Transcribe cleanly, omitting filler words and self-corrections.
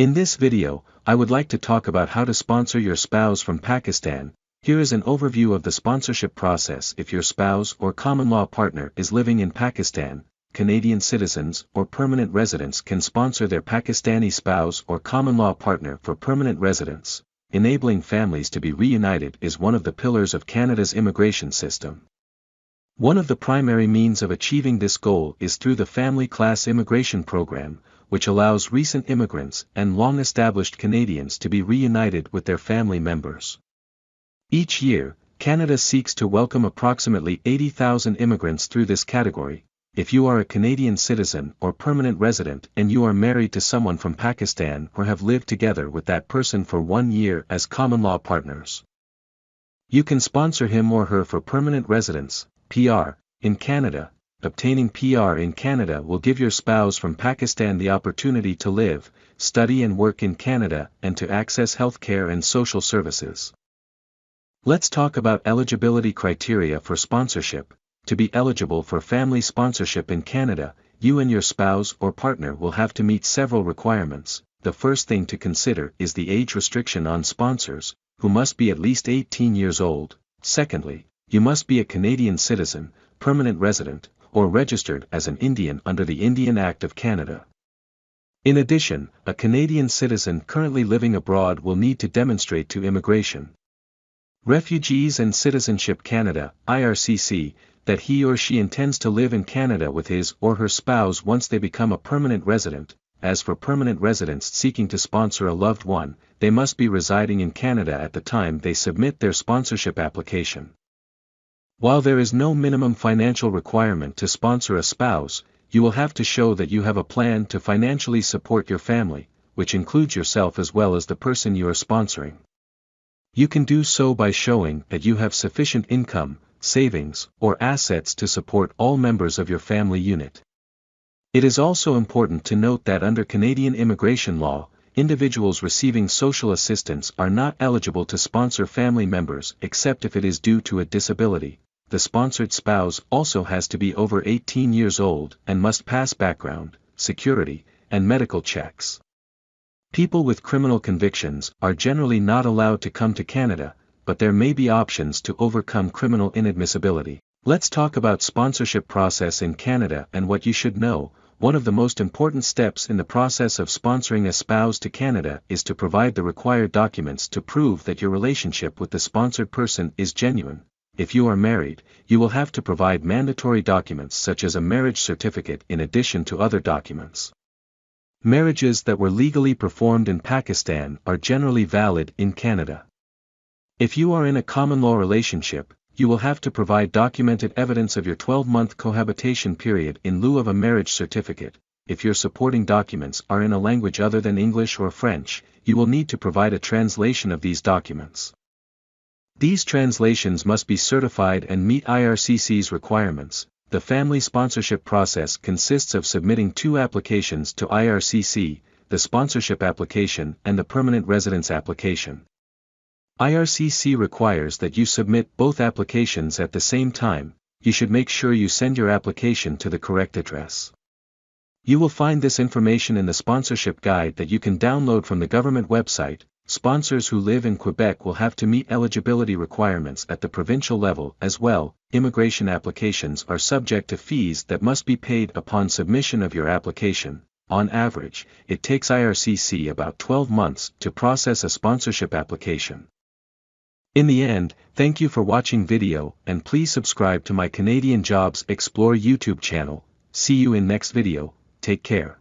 In this video, I would like to talk about how to sponsor your spouse from Pakistan. Here is an overview of the sponsorship process if your spouse or common-law partner is living in Pakistan. Canadian citizens or permanent residents can sponsor their Pakistani spouse or common-law partner for permanent residence. Enabling families to be reunited is one of the pillars of Canada's immigration system. One of the primary means of achieving this goal is through the Family Class Immigration Program, which allows recent immigrants and long-established Canadians to be reunited with their family members. Each year, Canada seeks to welcome approximately 80,000 immigrants through this category. If you are a Canadian citizen or permanent resident and you are married to someone from Pakistan or have lived together with that person for 1 year as common-law partners, you can sponsor him or her for permanent residence, PR, in Canada. Obtaining PR in Canada will give your spouse from Pakistan the opportunity to live, study and work in Canada and to access healthcare and social services. Let's talk about eligibility criteria for sponsorship. To be eligible for family sponsorship in Canada, you and your spouse or partner will have to meet several requirements. The first thing to consider is the age restriction on sponsors, who must be at least 18 years old. Secondly, you must be a Canadian citizen, permanent resident, or registered as an Indian under the Indian Act of Canada. In addition, a Canadian citizen currently living abroad will need to demonstrate to Immigration, Refugees and Citizenship Canada, IRCC, that he or she intends to live in Canada with his or her spouse once they become a permanent resident. As for permanent residents seeking to sponsor a loved one, they must be residing in Canada at the time they submit their sponsorship application. While there is no minimum financial requirement to sponsor a spouse, you will have to show that you have a plan to financially support your family, which includes yourself as well as the person you are sponsoring. You can do so by showing that you have sufficient income, savings, or assets to support all members of your family unit. It is also important to note that under Canadian immigration law, individuals receiving social assistance are not eligible to sponsor family members except if it is due to a disability. The sponsored spouse also has to be over 18 years old and must pass background, security, and medical checks. People with criminal convictions are generally not allowed to come to Canada, but there may be options to overcome criminal inadmissibility. Let's talk about sponsorship process in Canada and what you should know. One of the most important steps in the process of sponsoring a spouse to Canada is to provide the required documents to prove that your relationship with the sponsored person is genuine. If you are married, you will have to provide mandatory documents such as a marriage certificate in addition to other documents. Marriages that were legally performed in Pakistan are generally valid in Canada. If you are in a common-law relationship, you will have to provide documented evidence of your 12-month cohabitation period in lieu of a marriage certificate. If your supporting documents are in a language other than English or French, you will need to provide a translation of these documents. These translations must be certified and meet IRCC's requirements. The family sponsorship process consists of submitting 2 applications to IRCC, the sponsorship application and the permanent residence application. IRCC requires that you submit both applications at the same time. You should make sure you send your application to the correct address. You will find this information in the sponsorship guide that you can download from the government website. Sponsors who live in Quebec will have to meet eligibility requirements at the provincial level as well. Immigration applications are subject to fees that must be paid upon submission of your application. On average, it takes IRCC about 12 months to process a sponsorship application. In the end, thank you for watching video and please subscribe to my Canadian Jobs Explore YouTube channel. See you in next video, take care.